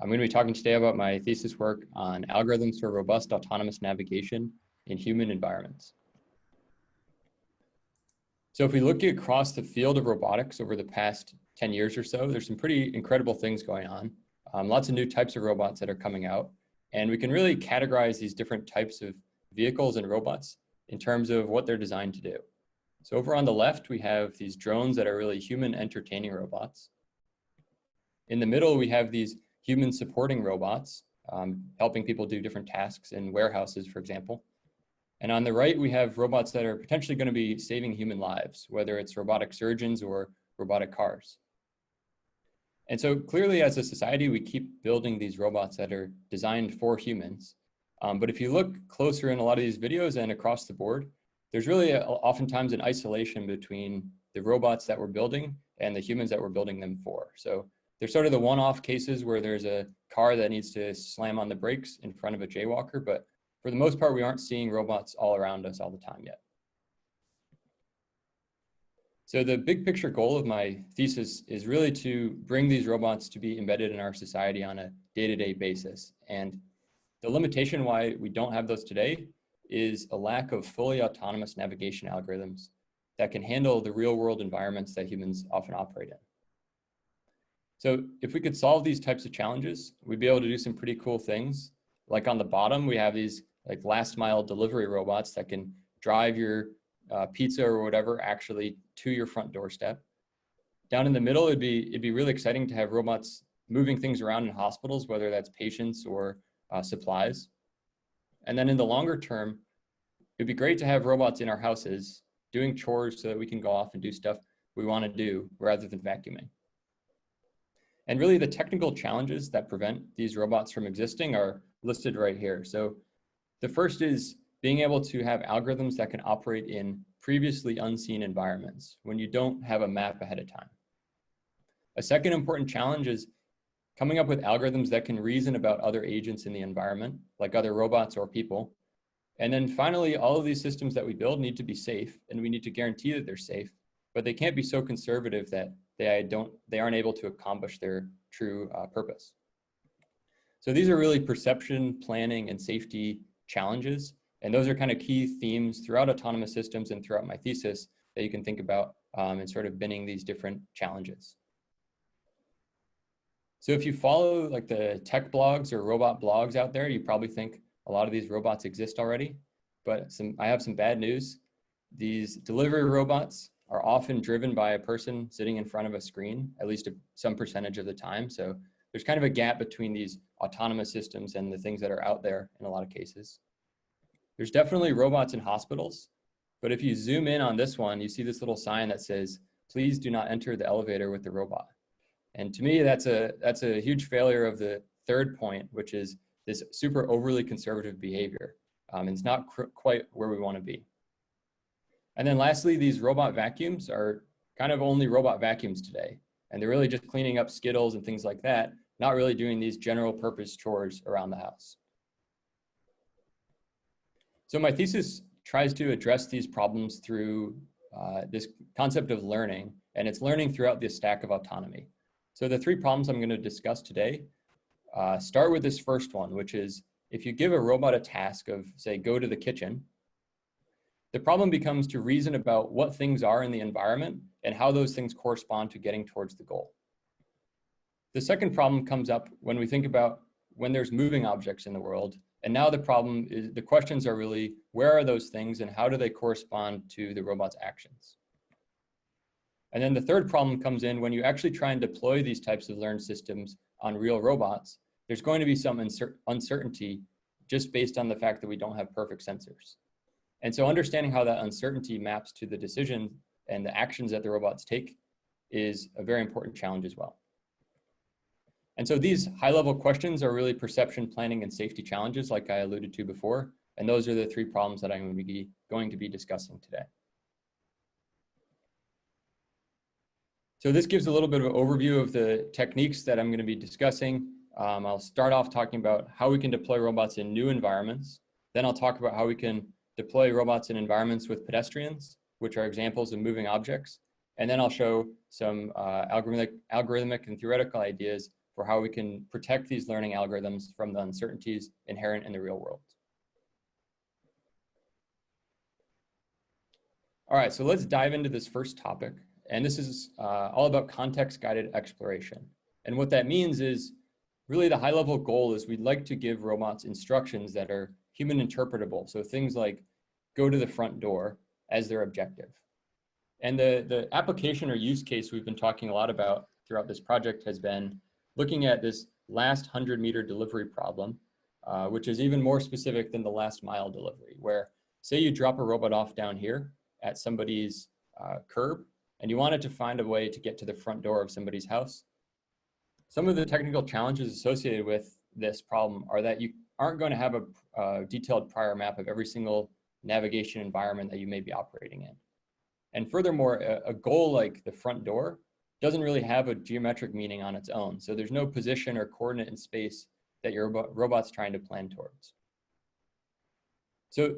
I'm going to be talking today about my thesis work on algorithms for robust autonomous navigation in human environments. So if we look across the field of robotics over the past 10 years or so, there's some pretty incredible things going on. Lots of new types of robots that are coming out. And we can really categorize these different types of vehicles and robots in terms of what they're designed to do. So over on the left, we have these drones that are really human entertaining robots. In the middle, we have these human supporting robots, helping people do different tasks in warehouses, for example. And on the right, we have robots that are potentially going to be saving human lives, whether it's robotic surgeons or robotic cars. And so clearly, as a society, we keep building these robots that are designed for humans. But if you look closer in a lot of these videos and across the board, there's really oftentimes an isolation between the robots that we're building and the humans that we're building them for. So there's sort of the one-off cases where there's a car that needs to slam on the brakes in front of a jaywalker, but for the most part, we aren't seeing robots all around us all the time yet. So the big picture goal of my thesis is really to bring these robots to be embedded in our society on a day-to-day basis. And the limitation why we don't have those today is a lack of fully autonomous navigation algorithms that can handle the real-world environments that humans often operate in. So if we could solve these types of challenges, we'd be able to do some pretty cool things. Like on the bottom, we have these like last mile delivery robots that can drive your pizza or whatever actually to your front doorstep. Down in the middle, it'd be really exciting to have robots moving things around in hospitals, whether that's patients or supplies. And then in the longer term, it'd be great to have robots in our houses doing chores so that we can go off and do stuff we want to do rather than vacuuming. And really the technical challenges that prevent these robots from existing are listed right here. So the first is being able to have algorithms that can operate in previously unseen environments when you don't have a map ahead of time. A second important challenge is coming up with algorithms that can reason about other agents in the environment, like other robots or people. And then finally, all of these systems that we build need to be safe, and we need to guarantee that they're safe, but they can't be so conservative that they aren't able to accomplish their true purpose. So these are really perception, planning, and safety challenges. And those are kind of key themes throughout autonomous systems and throughout my thesis that you can think about in sort of binning these different challenges. So if you follow like the tech blogs or robot blogs out there, you probably think a lot of these robots exist already, but I have some bad news. These delivery robots are often driven by a person sitting in front of a screen, at least some percentage of the time. So there's kind of a gap between these autonomous systems and the things that are out there in a lot of cases. There's definitely robots in hospitals, but if you zoom in on this one, you see this little sign that says, "Please do not enter the elevator with the robot." And to me, that's a huge failure of the third point, which is this super overly conservative behavior. It's not quite where we want to be. And then lastly, these robot vacuums are kind of only robot vacuums today. And they're really just cleaning up Skittles and things like that, not really doing these general purpose chores around the house. So my thesis tries to address these problems through this concept of learning, and it's learning throughout the stack of autonomy. So the three problems I'm going to discuss today start with this first one, which is if you give a robot a task of, say, go to the kitchen, the problem becomes to reason about what things are in the environment and how those things correspond to getting towards the goal. The second problem comes up when we think about when there's moving objects in the world. And now the problem is, the questions are really, where are those things and how do they correspond to the robot's actions? And then the third problem comes in when you actually try and deploy these types of learned systems on real robots, there's going to be some uncertainty just based on the fact that we don't have perfect sensors. And so understanding how that uncertainty maps to the decision and the actions that the robots take is a very important challenge as well. And so these high-level questions are really perception, planning, and safety challenges like I alluded to before. And those are the three problems that I'm going to be discussing today. So this gives a little bit of an overview of the techniques that I'm going to be discussing. I'll start off talking about how we can deploy robots in new environments. Then I'll talk about how we can deploy robots in environments with pedestrians, which are examples of moving objects. And then I'll show some algorithmic and theoretical ideas for how we can protect these learning algorithms from the uncertainties inherent in the real world. All right, so let's dive into this first topic. And this is all about context-guided exploration. And what that means is really the high-level goal is we'd like to give robots instructions that are human interpretable. So things like go to the front door as their objective. And the application or use case we've been talking a lot about throughout this project has been looking at this last 100-meter delivery problem, which is even more specific than the last mile delivery, where say you drop a robot off down here at somebody's curb, and you wanted to find a way to get to the front door of somebody's house. Some of the technical challenges associated with this problem are that you aren't going to have a detailed prior map of every single navigation environment that you may be operating in. And furthermore, a goal like the front door doesn't really have a geometric meaning on its own. So there's no position or coordinate in space that your robot's trying to plan towards. So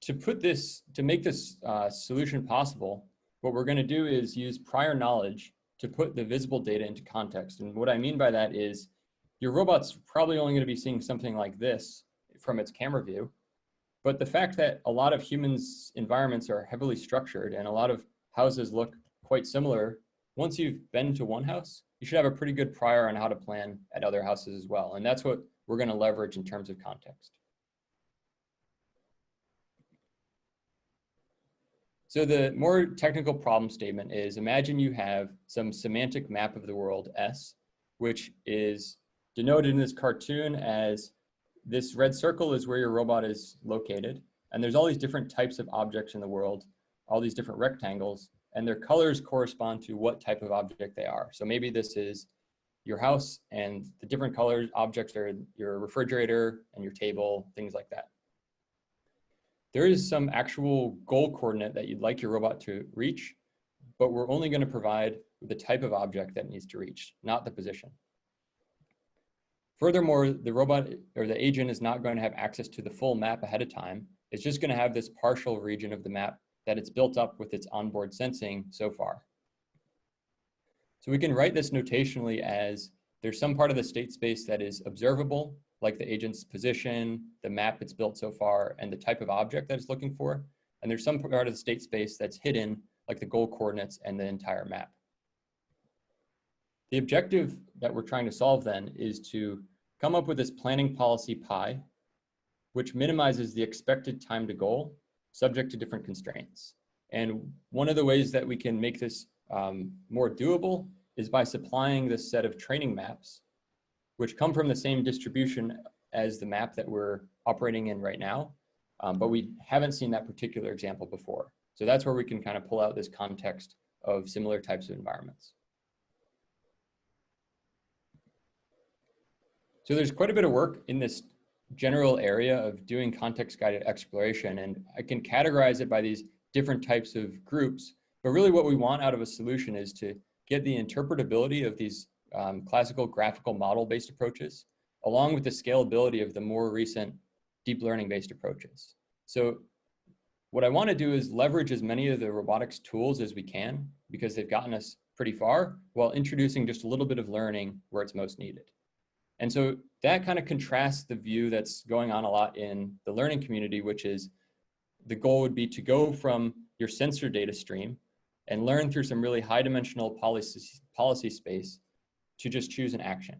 to make this solution possible, what we're going to do is use prior knowledge to put the visible data into context. And what I mean by that is your robot's probably only going to be seeing something like this from its camera view. But the fact that a lot of humans' environments are heavily structured and a lot of houses look quite similar, once you've been to one house, you should have a pretty good prior on how to plan at other houses as well. And that's what we're going to leverage in terms of context. So the more technical problem statement is, imagine you have some semantic map of the world, S, which is denoted in this cartoon as this red circle is where your robot is located. And there's all these different types of objects in the world, all these different rectangles, and their colors correspond to what type of object they are. So maybe this is your house, and the different colored objects are your refrigerator and your table, things like that. There is some actual goal coordinate that you'd like your robot to reach, but we're only going to provide the type of object that it needs to reach, not the position. Furthermore, the robot or the agent is not going to have access to the full map ahead of time. It's just going to have this partial region of the map that it's built up with its onboard sensing so far. So we can write this notationally as there's some part of the state space that is observable, like the agent's position, the map it's built so far, and the type of object that it's looking for. And there's some part of the state space that's hidden, like the goal coordinates and the entire map. The objective that we're trying to solve then is to come up with this planning policy pi, which minimizes the expected time to goal subject to different constraints. And one of the ways that we can make this more doable is by supplying this set of training maps, which come from the same distribution as the map that we're operating in right now, but we haven't seen that particular example before. So that's where we can kind of pull out this context of similar types of environments. So there's quite a bit of work in this general area of doing context-guided exploration, and I can categorize it by these different types of groups, but really what we want out of a solution is to get the interpretability of these classical graphical model-based approaches, along with the scalability of the more recent deep learning-based approaches. So what I want to do is leverage as many of the robotics tools as we can, because they've gotten us pretty far, while introducing just a little bit of learning where it's most needed. And so that kind of contrasts the view that's going on a lot in the learning community, which is the goal would be to go from your sensor data stream and learn through some really high dimensional policy space to just choose an action.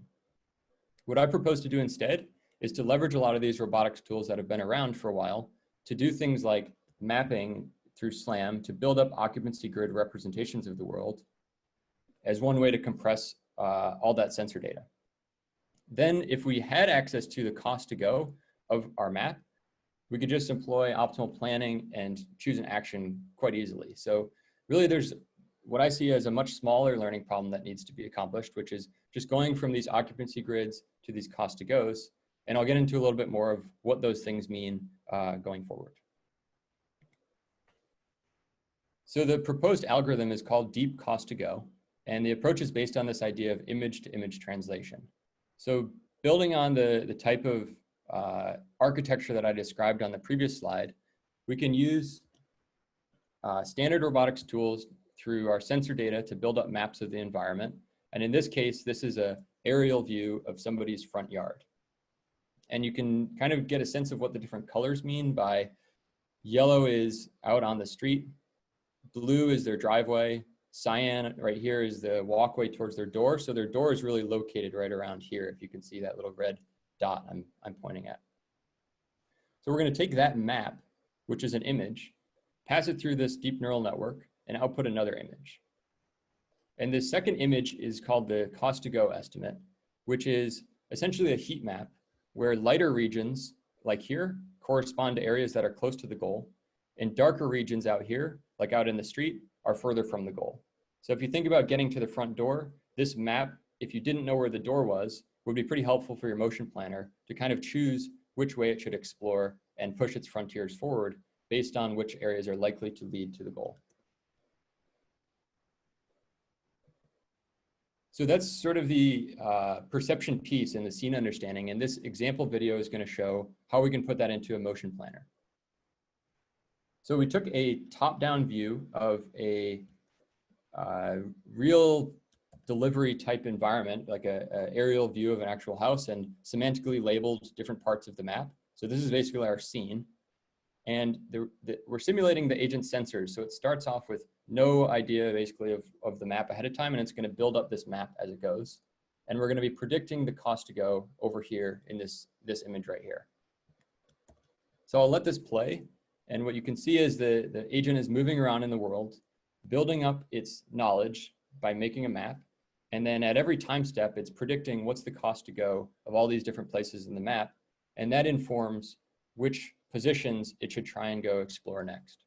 What I propose to do instead is to leverage a lot of these robotics tools that have been around for a while to do things like mapping through SLAM to build up occupancy grid representations of the world as one way to compress all that sensor data. Then if we had access to the cost to go of our map, we could just employ optimal planning and choose an action quite easily. So really there's what I see as a much smaller learning problem that needs to be accomplished, which is just going from these occupancy grids to these cost to goes. And I'll get into a little bit more of what those things mean going forward. So the proposed algorithm is called deep cost to go. And the approach is based on this idea of image to image translation. So building on the type of architecture that I described on the previous slide, we can use standard robotics tools through our sensor data to build up maps of the environment. And in this case, this is a aerial view of somebody's front yard. And you can kind of get a sense of what the different colors mean by yellow is out on the street, blue is their driveway, cyan right here is the walkway towards their door. So their door is really located right around here, if you can see that little red dot I'm pointing at. So we're going to take that map, which is an image, pass it through this deep neural network, and output another image. And this second image is called the cost to go estimate, which is essentially a heat map where lighter regions, like here, correspond to areas that are close to the goal, and darker regions out here, like out in the street, are further from the goal. So if you think about getting to the front door, this map, if you didn't know where the door was, would be pretty helpful for your motion planner to kind of choose which way it should explore and push its frontiers forward based on which areas are likely to lead to the goal. So that's sort of the perception piece in the scene understanding. And this example video is going to show how we can put that into a motion planner. So we took a top-down view of a real delivery type environment, like a aerial view of an actual house, and semantically labeled different parts of the map. So this is basically our scene. And we're simulating the agent sensors. So it starts off with no idea basically of the map ahead of time, and it's going to build up this map as it goes. And we're going to be predicting the cost to go over here in this image right here. So I'll let this play. And what you can see is the agent is moving around in the world, building up its knowledge by making a map. And then at every time step, it's predicting what's the cost to go of all these different places in the map. And that informs which positions it should try and go explore next.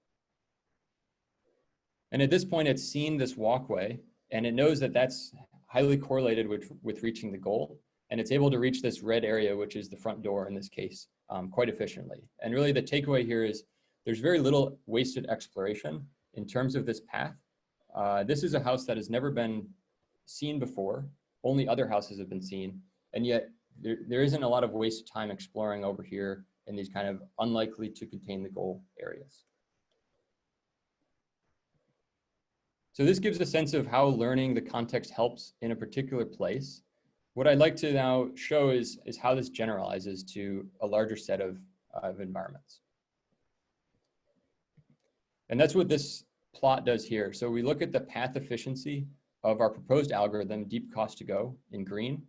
And at this point, it's seen this walkway, and it knows that that's highly correlated with reaching the goal. And it's able to reach this red area, which is the front door in this case, quite efficiently. And really the takeaway here is there's very little wasted exploration in terms of this path. This is a house that has never been seen before. Only other houses have been seen. And yet there isn't a lot of wasted time exploring over here in these kind of unlikely to contain the goal areas. So this gives a sense of how learning the context helps in a particular place. What I'd like to now show is how this generalizes to a larger set of environments. And that's what this plot does here. So we look at the path efficiency of our proposed algorithm, deep cost to go in green,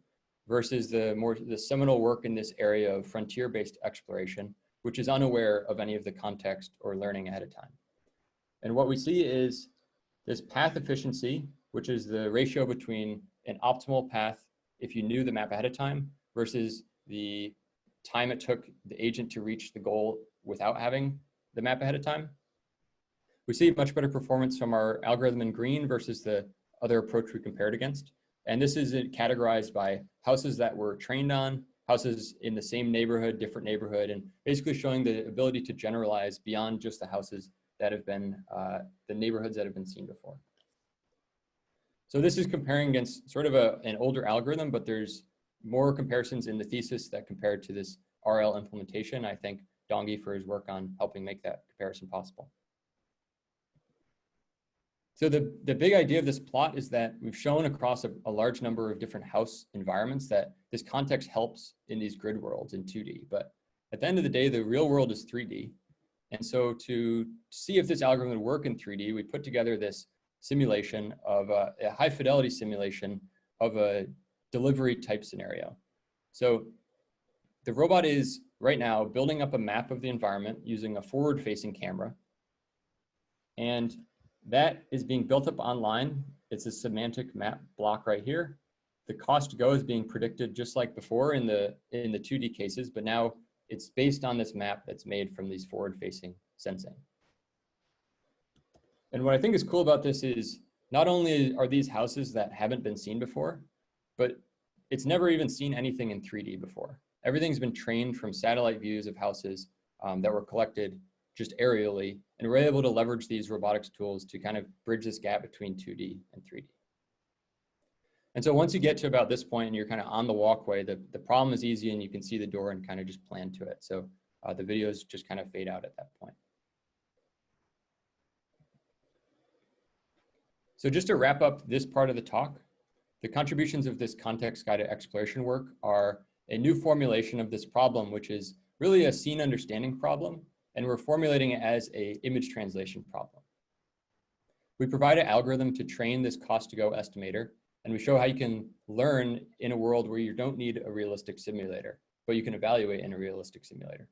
versus the seminal work in this area of frontier-based exploration, which is unaware of any of the context or learning ahead of time. And what we see is this path efficiency, which is the ratio between an optimal path if you knew the map ahead of time versus the time it took the agent to reach the goal without having the map ahead of time. We see much better performance from our algorithm in green versus the other approach we compared against. And this is categorized by houses that were trained on, houses in the same neighborhood, different neighborhood, and basically showing the ability to generalize beyond just the houses that have been, the neighborhoods that have been seen before. So this is comparing against sort of an older algorithm, but there's more comparisons in the thesis that compared to this RL implementation. I thank Dongi for his work on helping make that comparison possible. So the big idea of this plot is that we've shown across a large number of different house environments that this context helps in these grid worlds in 2D. But at the end of the day, the real world is 3D. And so to see if this algorithm would work in 3D, we put together this simulation of a high fidelity simulation of a delivery type scenario. So the robot is right now building up a map of the environment using a forward facing camera. And that is being built up online. It's a semantic map block right here. The cost to go is being predicted just like before in the 2D cases, but now it's based on this map that's made from these forward-facing sensing. And what I think is cool about this is not only are these houses that haven't been seen before, but it's never even seen anything in 3D before. Everything's been trained from satellite views of houses that were collected just aerially, and we're able to leverage these robotics tools to kind of bridge this gap between 2D and 3D. And so once you get to about this point and you're kind of on the walkway, the problem is easy and you can see the door and kind of just plan to it. So the videos just kind of fade out at that point. So just to wrap up this part of the talk, the contributions of this context-guided exploration work are a new formulation of this problem, which is really a scene understanding problem, and we're formulating it as an image translation problem. We provide an algorithm to train this cost-to-go estimator, and we show how you can learn in a world where you don't need a realistic simulator, but you can evaluate in a realistic simulator.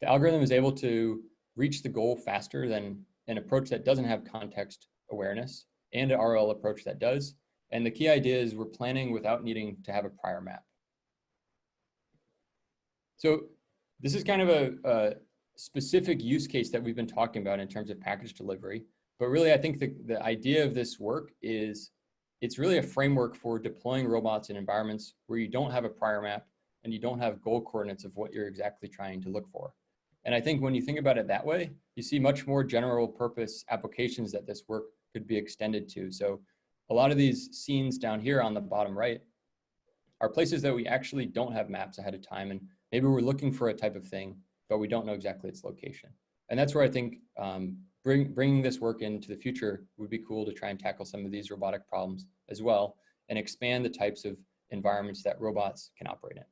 The algorithm is able to reach the goal faster than an approach that doesn't have context awareness and an RL approach that does. And the key idea is we're planning without needing to have a prior map. So this is kind of a specific use case that we've been talking about in terms of package delivery. But really, I think the idea of this work is it's really a framework for deploying robots in environments where you don't have a prior map and you don't have goal coordinates of what you're exactly trying to look for. And I think when you think about it that way, you see much more general purpose applications that this work could be extended to. So a lot of these scenes down here on the bottom right are places that we actually don't have maps ahead of time. And maybe we're looking for a type of thing, but we don't know exactly its location. And that's where I think bringing this work into the future would be cool to try and tackle some of these robotic problems as well and expand the types of environments that robots can operate in.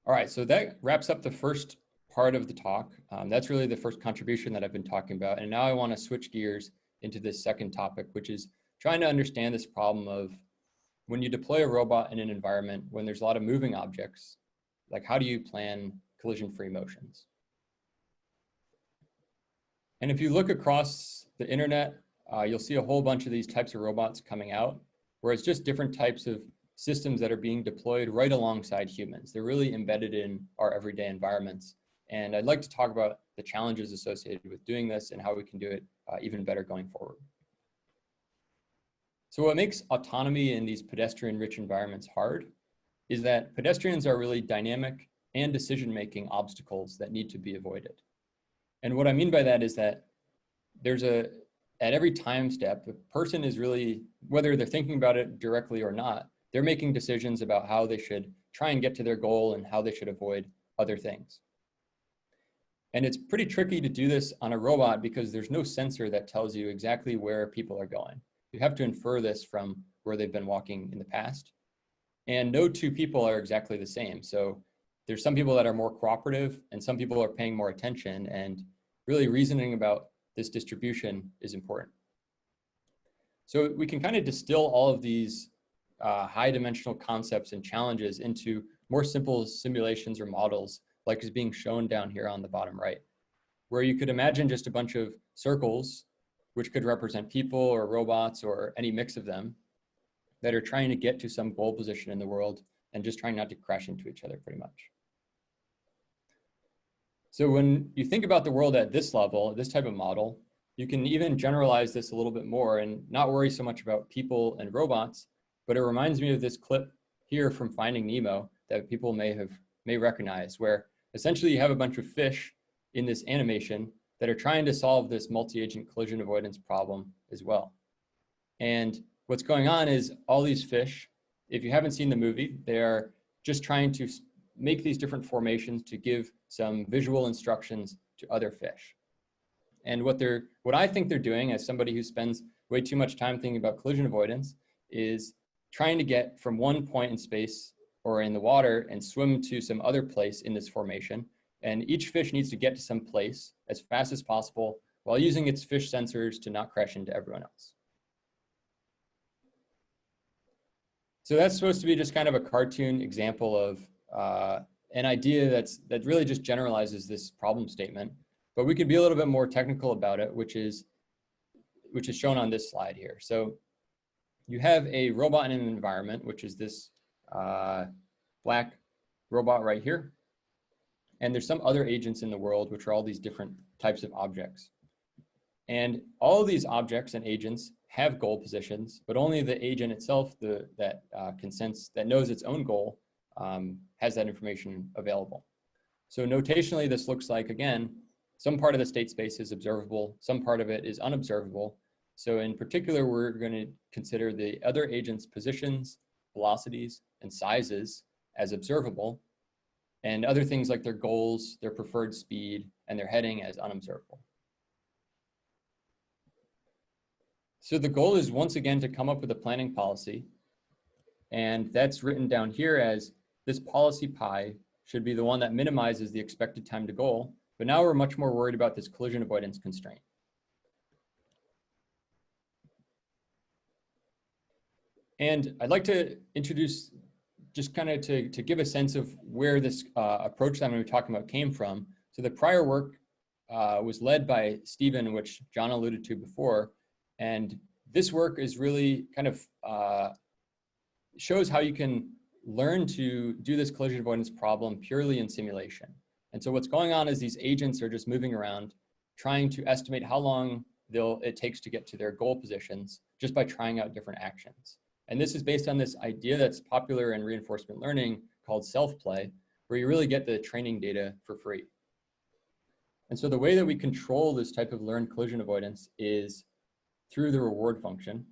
All right, so that wraps up the first part of the talk. That's really the first contribution that I've been talking about. And now I want to switch gears into this second topic, which is trying to understand this problem of when you deploy a robot in an environment, when there's a lot of moving objects, like how do you plan collision-free motions? And if you look across the internet, you'll see a whole bunch of these types of robots coming out, where it's just different types of systems that are being deployed right alongside humans. They're really embedded in our everyday environments. And I'd like to talk about the challenges associated with doing this and how we can do it even better going forward. So what makes autonomy in these pedestrian-rich environments hard is that pedestrians are really dynamic and decision-making obstacles that need to be avoided. And what I mean by that is that at every time step, the person is really, whether they're thinking about it directly or not, they're making decisions about how they should try and get to their goal and how they should avoid other things. And it's pretty tricky to do this on a robot because there's no sensor that tells you exactly where people are going. You have to infer this from where they've been walking in the past. And no two people are exactly the same. So there's some people that are more cooperative and some people are paying more attention, and really reasoning about this distribution is important. So we can kind of distill all of these high dimensional concepts and challenges into more simple simulations or models, like is being shown down here on the bottom right, where you could imagine just a bunch of circles, which could represent people or robots or any mix of them, that are trying to get to some goal position in the world and just trying not to crash into each other pretty much. So when you think about the world at this level, this type of model, you can even generalize this a little bit more and not worry so much about people and robots, but it reminds me of this clip here from Finding Nemo that people may recognize, where essentially you have a bunch of fish in this animation that are trying to solve this multi-agent collision avoidance problem as well. And what's going on is all these fish, if you haven't seen the movie, they're just trying to make these different formations to give some visual instructions to other fish. And what I think they're doing, as somebody who spends way too much time thinking about collision avoidance, is trying to get from one point in space or in the water and swim to some other place in this formation. And each fish needs to get to some place as fast as possible while using its fish sensors to not crash into everyone else. So that's supposed to be just kind of a cartoon example of an idea that really just generalizes this problem statement. But we could be a little bit more technical about it, which is shown on this slide here. So you have a robot in an environment, which is this black robot right here. And there's some other agents in the world, which are all these different types of objects. And all of these objects and agents have goal positions, but only the agent itself that knows its own goal has that information available. So notationally, this looks like, again, some part of the state space is observable, some part of it is unobservable. So in particular, we're going to consider the other agent's positions, velocities, and sizes as observable. and other things like their goals, their preferred speed, and their heading as unobservable. So the goal is once again to come up with a planning policy, and that's written down here as this policy pi should be the one that minimizes the expected time to goal, but now we're much more worried about this collision avoidance constraint. And I'd like to introduce, just kind of to give a sense of where this approach that I'm going to be talking about came from. So the prior work was led by Stephen, which John alluded to before. And this work is really kind of shows how you can learn to do this collision avoidance problem purely in simulation. And so what's going on is these agents are just moving around, trying to estimate how long it takes to get to their goal positions just by trying out different actions. And this is based on this idea that's popular in reinforcement learning called self-play, where you really get the training data for free. And so the way that we control this type of learned collision avoidance is through the reward function,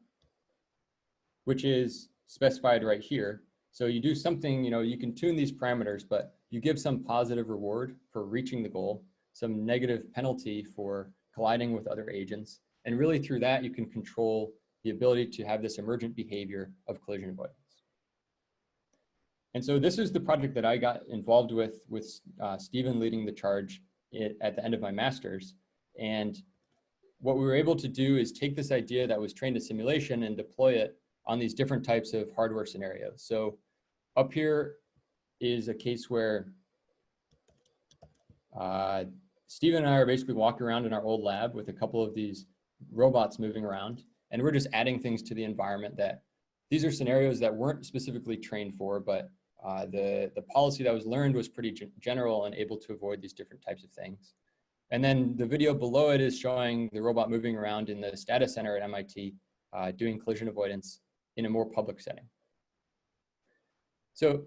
which is specified right here. So you do something, you can tune these parameters, but you give some positive reward for reaching the goal, some negative penalty for colliding with other agents. And really through that, you can control the ability to have this emergent behavior of collision avoidance. And so this is the project that I got involved with Stephen leading the charge at the end of my master's. And what we were able to do is take this idea that was trained in simulation and deploy it on these different types of hardware scenarios. So up here is a case where Stephen and I are basically walking around in our old lab with a couple of these robots moving around. And we're just adding things to the environment that these are scenarios that weren't specifically trained for, but the policy that was learned was pretty general and able to avoid these different types of things. And then the video below it is showing the robot moving around in the status center at MIT doing collision avoidance in a more public setting. So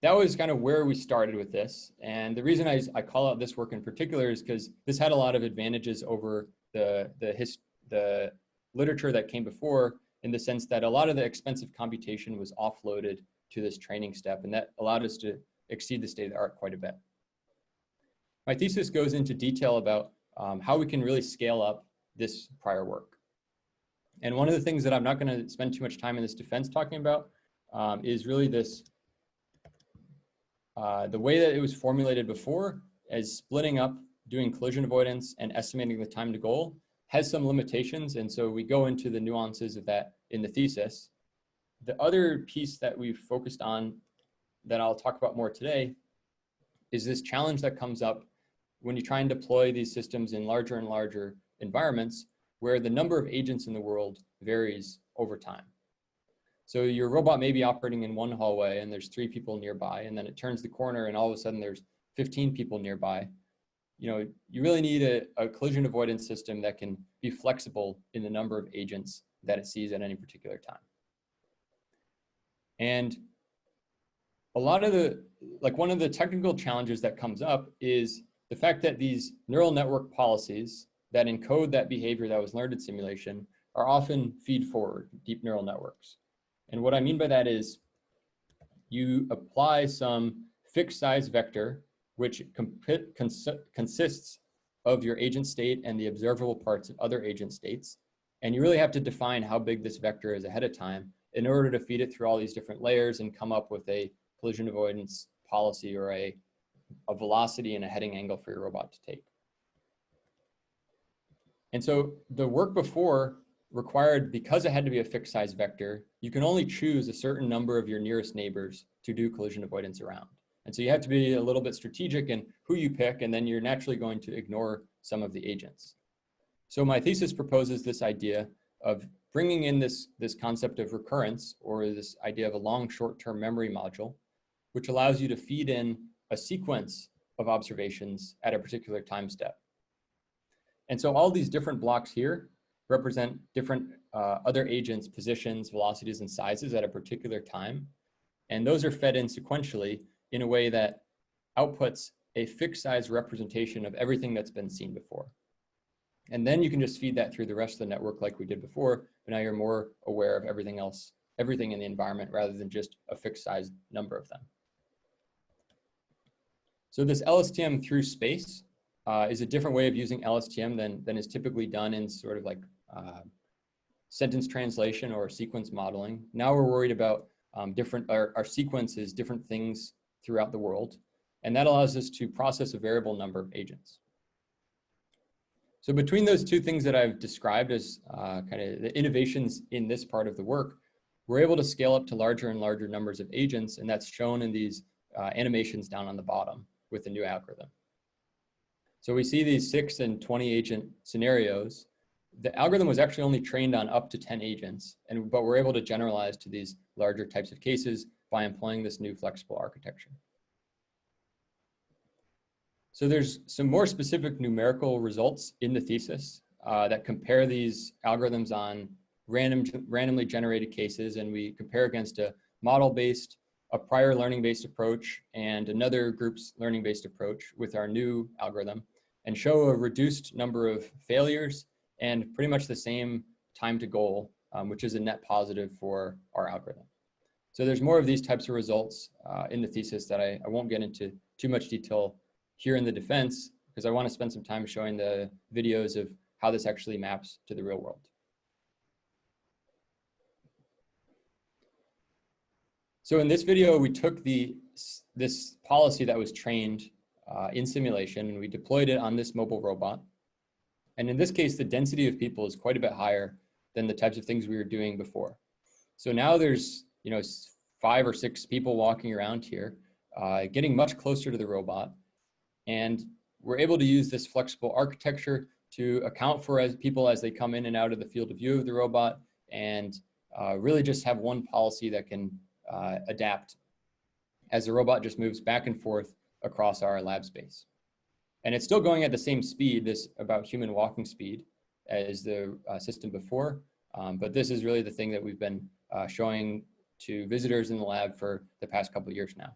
that was kind of where we started with this. And the reason I call out this work in particular is because this had a lot of advantages over the literature that came before, in the sense that a lot of the expensive computation was offloaded to this training step, and that allowed us to exceed the state of the art quite a bit. My thesis goes into detail about how we can really scale up this prior work. And one of the things that I'm not going to spend too much time in this defense talking about is really this, the way that it was formulated before as splitting up, doing collision avoidance and estimating the time to goal has some limitations. And so we go into the nuances of that in the thesis. The other piece that we've focused on that I'll talk about more today is this challenge that comes up when you try and deploy these systems in larger and larger environments where the number of agents in the world varies over time. So your robot may be operating in one hallway and there's 3 people nearby, and then it turns the corner and all of a sudden there's 15 people nearby. You really need a collision avoidance system that can be flexible in the number of agents that it sees at any particular time. And a lot of one of the technical challenges that comes up is the fact that these neural network policies that encode that behavior that was learned in simulation are often feed-forward deep neural networks. And what I mean by that is you apply some fixed size vector which consists of your agent state and the observable parts of other agent states. And you really have to define how big this vector is ahead of time in order to feed it through all these different layers and come up with a collision avoidance policy or a velocity and a heading angle for your robot to take. And so the work before required, because it had to be a fixed size vector, you can only choose a certain number of your nearest neighbors to do collision avoidance around. And so you have to be a little bit strategic in who you pick, and then you're naturally going to ignore some of the agents. So my thesis proposes this idea of bringing in this concept of recurrence, or this idea of a long short-term memory module, which allows you to feed in a sequence of observations at a particular time step. And so all these different blocks here represent different other agents' positions, velocities, and sizes at a particular time. And those are fed in sequentially in a way that outputs a fixed size representation of everything that's been seen before. And then you can just feed that through the rest of the network like we did before, but now you're more aware of everything else, everything in the environment, rather than just a fixed size number of them. So this LSTM through space is a different way of using LSTM than is typically done in sort of like sentence translation or sequence modeling. Now we're worried about our sequences, different things throughout the world. And that allows us to process a variable number of agents. So between those two things that I've described as kind of the innovations in this part of the work, we're able to scale up to larger and larger numbers of agents, and that's shown in these animations down on the bottom with the new algorithm. So we see these 6 and 20 agent scenarios. The algorithm was actually only trained on up to 10 agents, but we're able to generalize to these larger types of cases by employing this new flexible architecture. So there's some more specific numerical results in the thesis that compare these algorithms on randomly generated cases, and we compare against a model-based, a prior learning-based approach, and another group's learning-based approach with our new algorithm, and show a reduced number of failures and pretty much the same time to goal, which is a net positive for our algorithm. So there's more of these types of results in the thesis that I won't get into too much detail here in the defense, because I want to spend some time showing the videos of how this actually maps to the real world. So in this video, we took this policy that was trained in simulation, and we deployed it on this mobile robot. And in this case, the density of people is quite a bit higher than the types of things we were doing before. So now there's 5 or 6 people walking around here, getting much closer to the robot. And we're able to use this flexible architecture to account for people as they come in and out of the field of view of the robot, and really just have one policy that can adapt as the robot just moves back and forth across our lab space. And it's still going at the same speed, this about human walking speed, as the system before. But this is really the thing that we've been showing to visitors in the lab for the past couple of years now.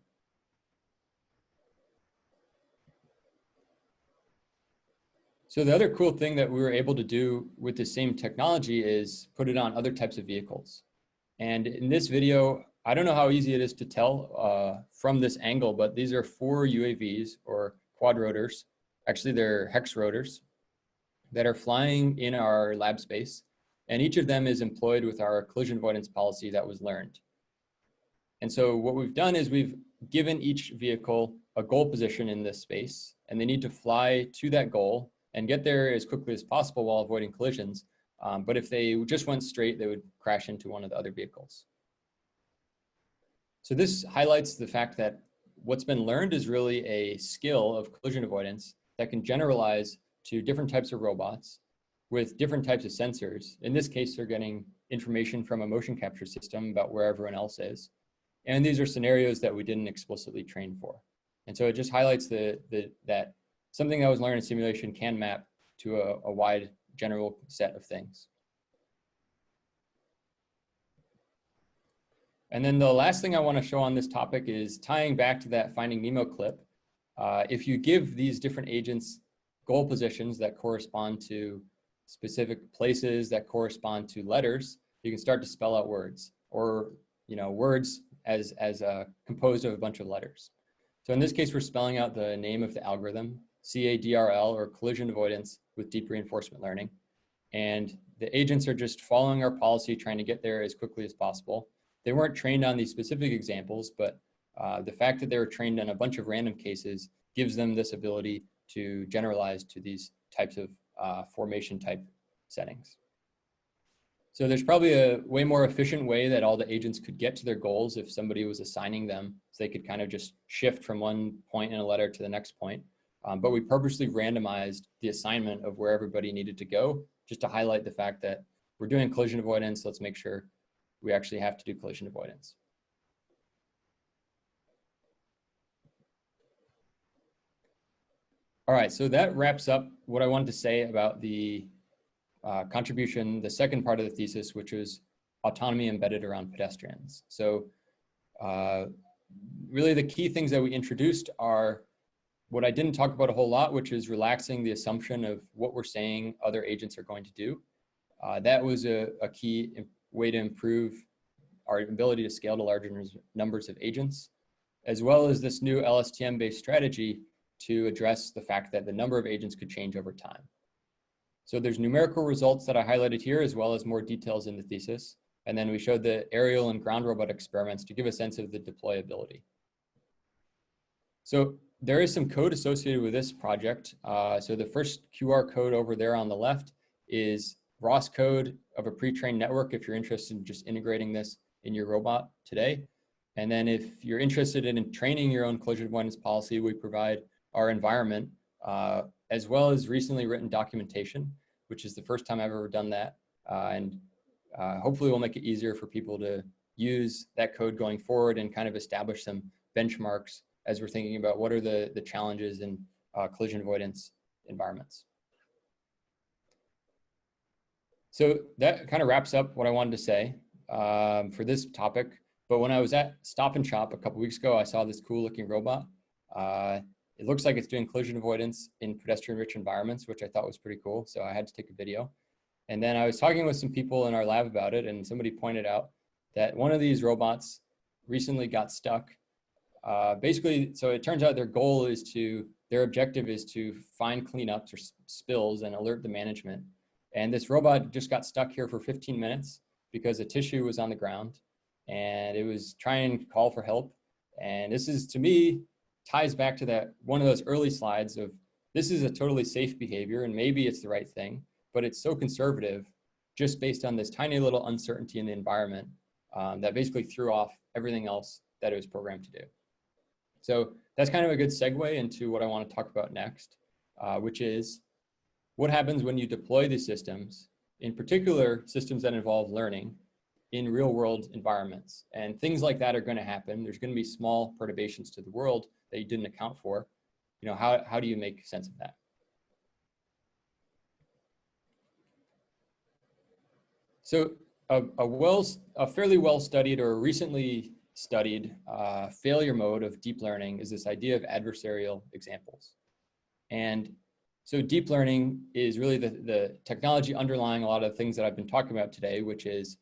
So the other cool thing that we were able to do with the same technology is put it on other types of vehicles. And in this video, I don't know how easy it is to tell from this angle, but these are 4 UAVs or quadrotors. Actually, they're hex rotors that are flying in our lab space. And each of them is employed with our collision avoidance policy that was learned. And so what we've done is we've given each vehicle a goal position in this space, and they need to fly to that goal and get there as quickly as possible while avoiding collisions. But if they just went straight, they would crash into one of the other vehicles. So this highlights the fact that what's been learned is really a skill of collision avoidance that can generalize to different types of robots with different types of sensors. In this case, they're getting information from a motion capture system about where everyone else is. And these are scenarios that we didn't explicitly train for. And so it just highlights that something that was learned in simulation can map to a wide general set of things. And then the last thing I want to show on this topic is tying back to that Finding Nemo clip. If you give these different agents goal positions that correspond to specific places that correspond to letters, you can start to spell out words, or words as composed of a bunch of letters. So in this case, we're spelling out the name of the algorithm, CARRL, or collision avoidance with deep reinforcement learning. And the agents are just following our policy, trying to get there as quickly as possible. They weren't trained on these specific examples, but the fact that they were trained on a bunch of random cases gives them this ability to generalize to these types of formation type settings. So there's probably a way more efficient way that all the agents could get to their goals if somebody was assigning them, so they could kind of just shift from one point in a letter to the next point. But we purposely randomized the assignment of where everybody needed to go, just to highlight the fact that we're doing collision avoidance. Let's make sure we actually have to do collision avoidance. All right, so that wraps up what I wanted to say about the contribution, the second part of the thesis, which was autonomy embedded around pedestrians. So really the key things that we introduced are what I didn't talk about a whole lot, which is relaxing the assumption of what we're saying other agents are going to do. That was a key way to improve our ability to scale to larger numbers of agents. as well as this new LSTM-based strategy to address the fact that the number of agents could change over time. So there's numerical results that I highlighted here, as well as more details in the thesis. And then we showed the aerial and ground robot experiments to give a sense of the deployability. So there is some code associated with this project. So the first QR code over there on the left is ROS code of a pre-trained network if you're interested in just integrating this in your robot today. And then if you're interested in training your own collision avoidance policy, we provide our environment, as well as recently written documentation, which is the first time I've ever done that. Hopefully we'll make it easier for people to use that code going forward and kind of establish some benchmarks as we're thinking about what are the challenges in collision avoidance environments. So that kind of wraps up what I wanted to say for this topic. But when I was at Stop and Shop a couple weeks ago, I saw this cool looking robot. It looks like it's doing collision avoidance in pedestrian-rich environments, which I thought was pretty cool. So I had to take a video. And then I was talking with some people in our lab about it, and somebody pointed out that one of these robots recently got stuck. Basically, so it turns out their goal is their objective is to find cleanups or spills and alert the management. And this robot just got stuck here for 15 minutes because a tissue was on the ground and it was trying to call for help. And this is, to me, ties back to that one of those early slides of this is a totally safe behavior and maybe it's the right thing, but it's so conservative just based on this tiny little uncertainty in the environment that basically threw off everything else that it was programmed to do. So that's kind of a good segue into what I want to talk about next, which is what happens when you deploy these systems, in particular systems that involve learning in real world environments. And things like that are going to happen. There's going to be small perturbations to the world that you didn't account for. You know, how do you make sense of that? So a fairly well studied or recently studied failure mode of deep learning is this idea of adversarial examples. And so deep learning is really the technology underlying a lot of the things that I've been talking about today, which is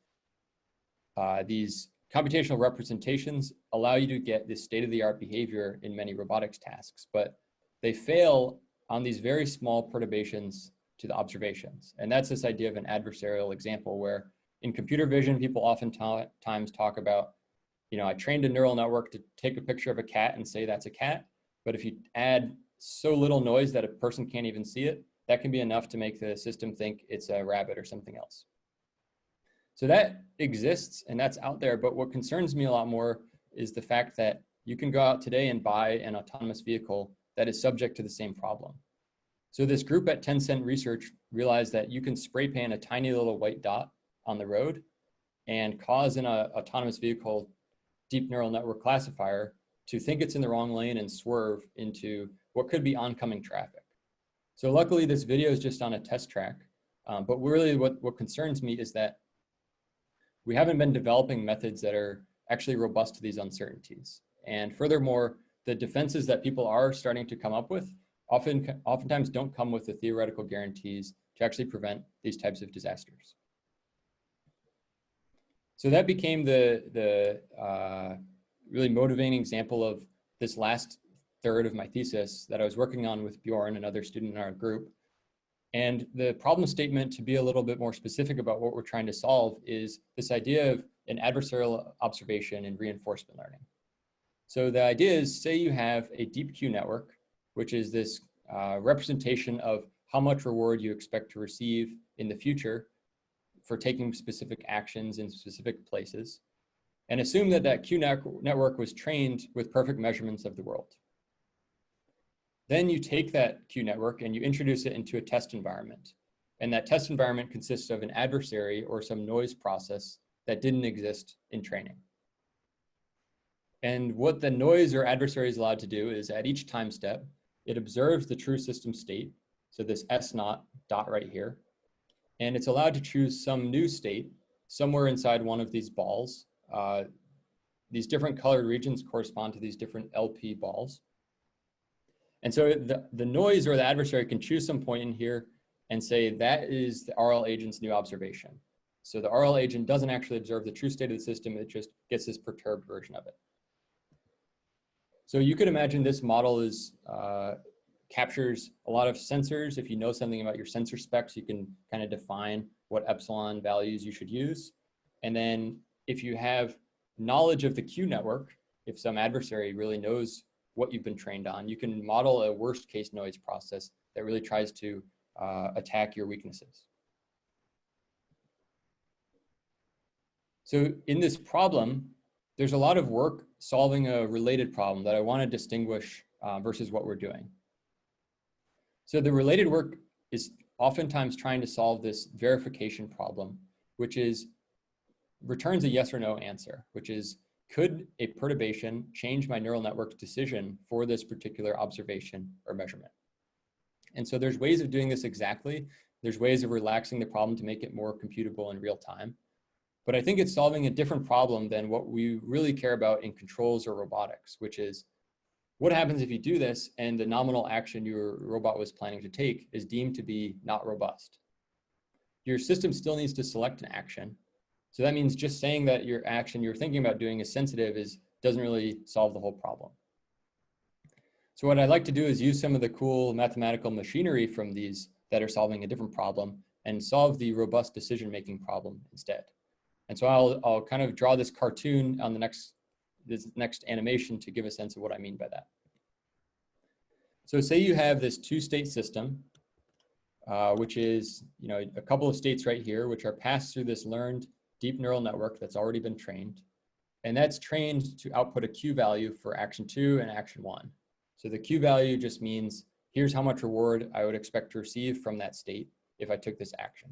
these computational representations allow you to get this state-of-the-art behavior in many robotics tasks, but they fail on these very small perturbations to the observations. And that's this idea of an adversarial example where in computer vision, people oftentimes talk about, you know, I trained a neural network to take a picture of a cat and say that's a cat. But if you add so little noise that a person can't even see it, that can be enough to make the system think it's a rabbit or something else. So that exists and that's out there. But what concerns me a lot more is the fact that you can go out today and buy an autonomous vehicle that is subject to the same problem. So this group at Tencent Research realized that you can spray paint a tiny little white dot on the road and cause an autonomous vehicle deep neural network classifier to think it's in the wrong lane and swerve into what could be oncoming traffic. So luckily this video is just on a test track, but really what concerns me is that we haven't been developing methods that are actually robust to these uncertainties. And furthermore, the defenses that people are starting to come up with oftentimes don't come with the theoretical guarantees to actually prevent these types of disasters. So that became the really motivating example of this last third of my thesis that I was working on with Bjorn, another student in our group. And the problem statement, to be a little bit more specific about what we're trying to solve, is this idea of an adversarial observation in reinforcement learning. So the idea is, say you have a deep Q network, which is this representation of how much reward you expect to receive in the future for taking specific actions in specific places, and assume that that Q network was trained with perfect measurements of the world. Then you take that Q network and you introduce it into a test environment. And that test environment consists of an adversary or some noise process that didn't exist in training. And what the noise or adversary is allowed to do is at each time step, it observes the true system state. So this S0 dot right here. And it's allowed to choose some new state somewhere inside one of these balls. These different colored regions correspond to these different LP balls. And so the noise or the adversary can choose some point in here and say that is the RL agent's new observation. So the RL agent doesn't actually observe the true state of the system, it just gets this perturbed version of it. So you could imagine this model is captures a lot of sensors. If you know something about your sensor specs, you can kind of define what epsilon values you should use. And then if you have knowledge of the Q network, if some adversary really knows what you've been trained on, you can model a worst case noise process that really tries to attack your weaknesses. So in this problem, there's a lot of work solving a related problem that I want to distinguish versus what we're doing. So the related work is oftentimes trying to solve this verification problem, which is returns a yes or no answer, which is, could a perturbation change my neural network's decision for this particular observation or measurement? And so there's ways of doing this exactly. There's ways of relaxing the problem to make it more computable in real time. But I think it's solving a different problem than what we really care about in controls or robotics, which is what happens if you do this and the nominal action your robot was planning to take is deemed to be not robust? Your system still needs to select an action. So that means just saying that your action you're thinking about doing is sensitive doesn't really solve the whole problem. So what I'd like to do is use some of the cool mathematical machinery from these that are solving a different problem and solve the robust decision-making problem instead. And so I'll kind of draw this cartoon on this next animation to give a sense of what I mean by that. So say you have this two-state system, which is a couple of states right here, which are passed through this learned deep neural network that's already been trained. And that's trained to output a Q value for action 2 and action 1. So the Q value just means, here's how much reward I would expect to receive from that state if I took this action.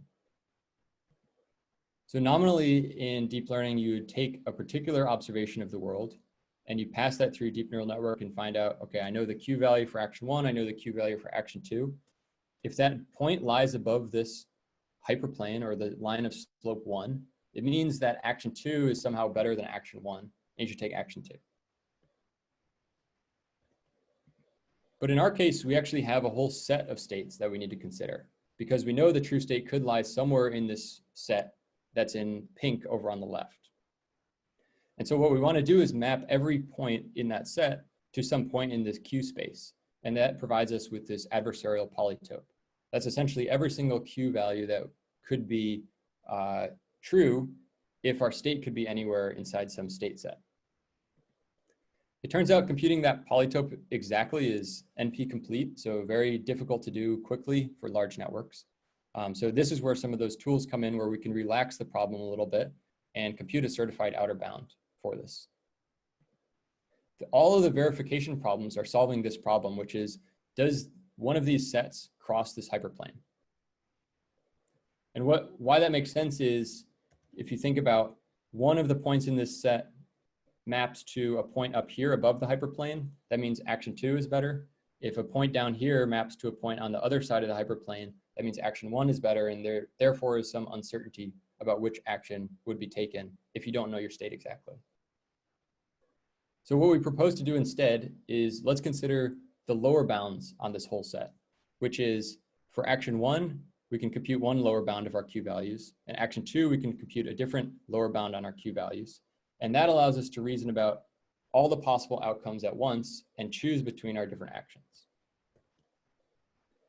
So nominally in deep learning, you would take a particular observation of the world and you pass that through deep neural network and find out, okay, I know the Q value for action 1, I know the Q value for action 2. If that point lies above this hyperplane or the line of slope 1, it means that action 2 is somehow better than action 1, and you should take action 2. But in our case, we actually have a whole set of states that we need to consider because we know the true state could lie somewhere in this set that's in pink over on the left. And so what we want to do is map every point in that set to some point in this Q space. And that provides us with this adversarial polytope. That's essentially every single Q value that could be true if our state could be anywhere inside some state set. It turns out computing that polytope exactly is NP complete, so very difficult to do quickly for large networks. So this is where some of those tools come in where we can relax the problem a little bit and compute a certified outer bound for this. All of the verification problems are solving this problem, which is, does one of these sets cross this hyperplane? And why that makes sense is, if you think about one of the points in this set maps to a point up here above the hyperplane, that means action 2 is better. If a point down here maps to a point on the other side of the hyperplane, that means action 1 is better, and there therefore is some uncertainty about which action would be taken if you don't know your state exactly. So what we propose to do instead is let's consider the lower bounds on this whole set, which is for action 1, we can compute one lower bound of our Q values, and action 2, we can compute a different lower bound on our Q values. And that allows us to reason about all the possible outcomes at once and choose between our different actions.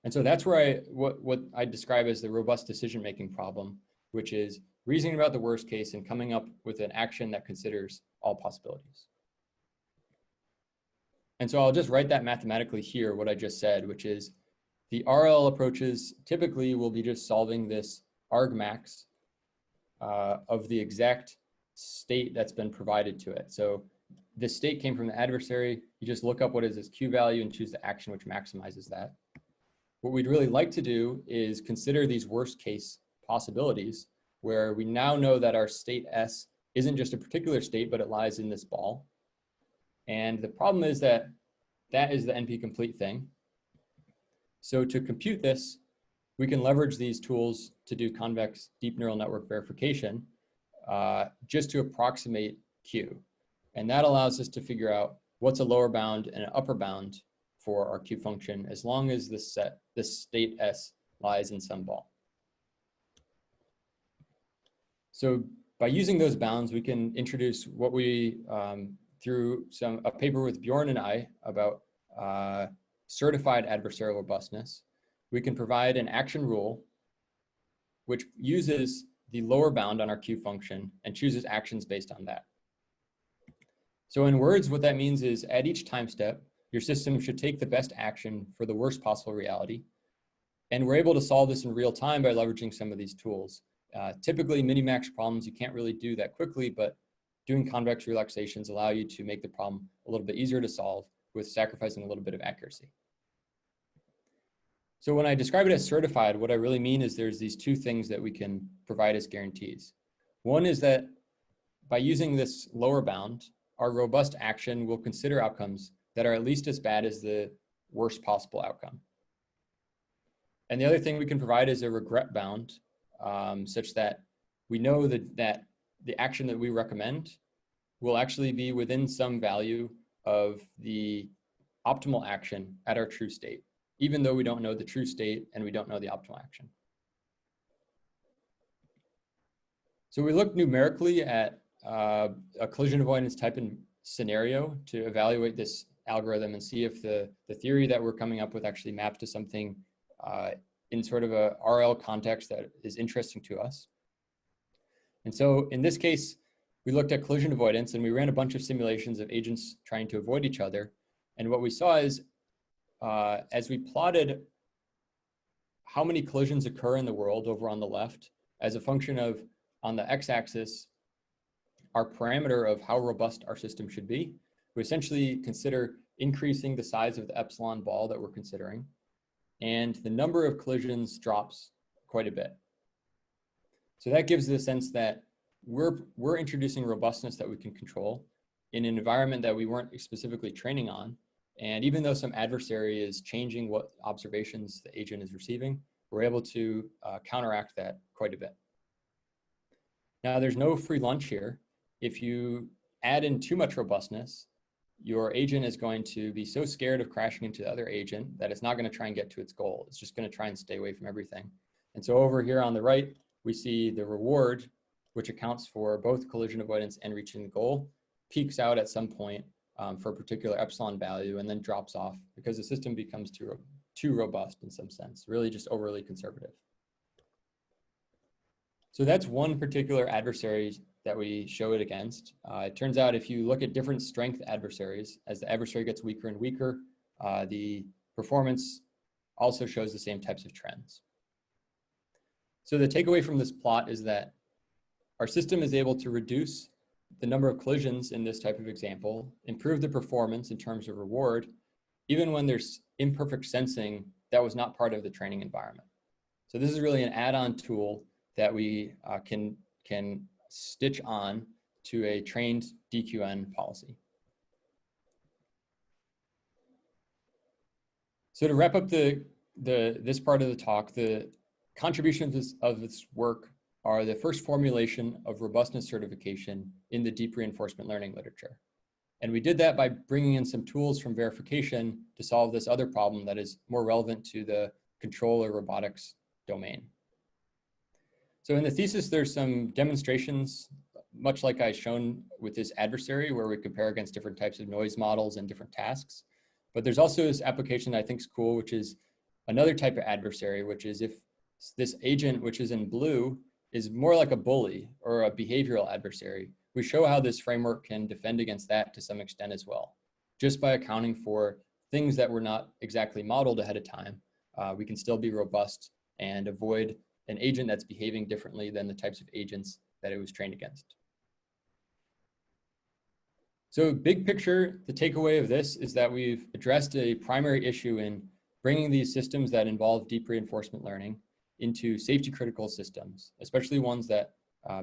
And so that's where what I describe as the robust decision-making problem, which is reasoning about the worst case and coming up with an action that considers all possibilities. And so I'll just write that mathematically here, what I just said, which is the RL approaches typically will be just solving this argmax of the exact state that's been provided to it. So this state came from the adversary. You just look up what is this Q value and choose the action which maximizes that. What we'd really like to do is consider these worst case possibilities where we now know that our state S isn't just a particular state, but it lies in this ball. And the problem is that that is the NP complete thing. So to compute this, we can leverage these tools to do convex deep neural network verification just to approximate Q. And that allows us to figure out what's a lower bound and an upper bound for our Q function, as long as this state S lies in some ball. So by using those bounds, we can introduce what we through a paper with Bjorn and I about certified adversarial robustness, we can provide an action rule which uses the lower bound on our Q function and chooses actions based on that. So in words, what that means is at each time step, your system should take the best action for the worst possible reality. And we're able to solve this in real time by leveraging some of these tools. Typically, minimax problems, you can't really do that quickly, but doing convex relaxations allow you to make the problem a little bit easier to solve with sacrificing a little bit of accuracy. So when I describe it as certified, what I really mean is there's these two things that we can provide as guarantees. One is that by using this lower bound, our robust action will consider outcomes that are at least as bad as the worst possible outcome. And the other thing we can provide is a regret bound, such that we know that the action that we recommend will actually be within some value of the optimal action at our true state, even though we don't know the true state and we don't know the optimal action. So we look numerically at a collision avoidance type in scenario to evaluate this algorithm and see if the theory that we're coming up with actually maps to something in sort of a RL context that is interesting to us. And so in this case, we looked at collision avoidance and we ran a bunch of simulations of agents trying to avoid each other. And what we saw is as we plotted how many collisions occur in the world over on the left as a function of, on the x-axis, our parameter of how robust our system should be, we essentially consider increasing the size of the epsilon ball that we're considering, and the number of collisions drops quite a bit. So that gives the sense that we're introducing robustness that we can control in an environment that we weren't specifically training on. And even though some adversary is changing what observations the agent is receiving, we're able to counteract that quite a bit. Now, there's no free lunch here. If you add in too much robustness, your agent is going to be so scared of crashing into the other agent that it's not going to try and get to its goal. It's just going to try and stay away from everything. And so over here on the right, we see the reward, which accounts for both collision avoidance and reaching the goal, peaks out at some point for a particular epsilon value and then drops off because the system becomes too robust in some sense, really just overly conservative. So that's one particular adversary that we show it against. It turns out if you look at different strength adversaries, as the adversary gets weaker and weaker, the performance also shows the same types of trends. So the takeaway from this plot is that our system is able to reduce the number of collisions in this type of example, improve the performance in terms of reward, even when there's imperfect sensing that was not part of the training environment. So this is really an add-on tool that we can stitch on to a trained DQN policy. So to wrap up this part of the talk, the contributions of this work are the first formulation of robustness certification in the deep reinforcement learning literature. And we did that by bringing in some tools from verification to solve this other problem that is more relevant to the control or robotics domain. So in the thesis, there's some demonstrations, much like I've shown with this adversary, where we compare against different types of noise models and different tasks. But there's also this application that I think is cool, which is another type of adversary, which is if this agent, which is in blue, is more like a bully or a behavioral adversary, we show how this framework can defend against that to some extent as well. Just by accounting for things that were not exactly modeled ahead of time, we can still be robust and avoid an agent that's behaving differently than the types of agents that it was trained against. So big picture, the takeaway of this is that we've addressed a primary issue in bringing these systems that involve deep reinforcement learning into safety critical systems, especially ones that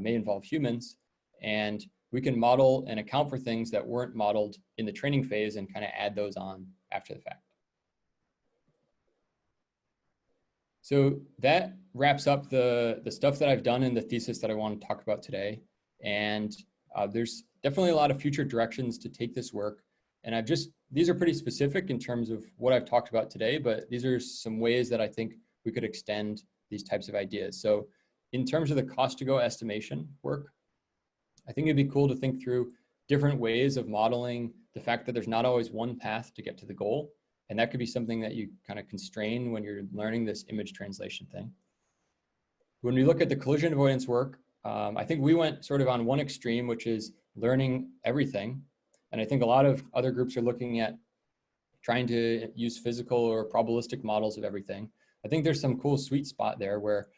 may involve humans. And we can model and account for things that weren't modeled in the training phase and kind of add those on after the fact. So that wraps up the stuff that I've done in the thesis that I want to talk about today. And there's definitely a lot of future directions to take this work. And these are pretty specific in terms of what I've talked about today, but these are some ways that I think we could extend these types of ideas. So in terms of the cost to go estimation work, I think it'd be cool to think through different ways of modeling the fact that there's not always one path to get to the goal. And that could be something that you kind of constrain when you're learning this image translation thing. When we look at the collision avoidance work, I think we went sort of on one extreme, which is learning everything. And I think a lot of other groups are looking at trying to use physical or probabilistic models of everything. I think there's some cool sweet spot there where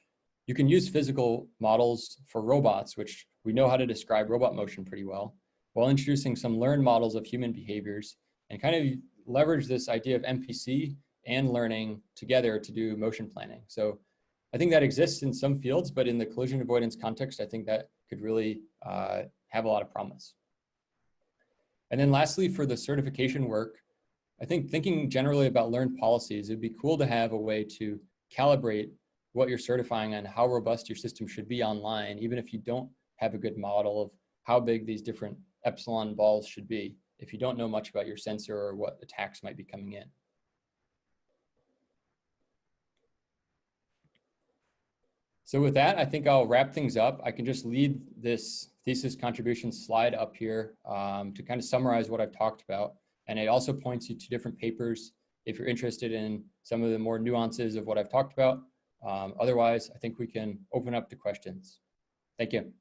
you can use physical models for robots, which we know how to describe robot motion pretty well, while introducing some learned models of human behaviors and kind of leverage this idea of MPC and learning together to do motion planning. So I think that exists in some fields, but in the collision avoidance context, I think that could really have a lot of promise. And then lastly, for the certification work, I think thinking generally about learned policies, it'd be cool to have a way to calibrate what you're certifying on how robust your system should be online, even if you don't have a good model of how big these different epsilon balls should be, if you don't know much about your sensor or what attacks might be coming in. So with that, I think I'll wrap things up. I can just lead this thesis contribution slide up here to kind of summarize what I've talked about. And it also points you to different papers if you're interested in some of the more nuances of what I've talked about. Otherwise, I think we can open up to questions. Thank you.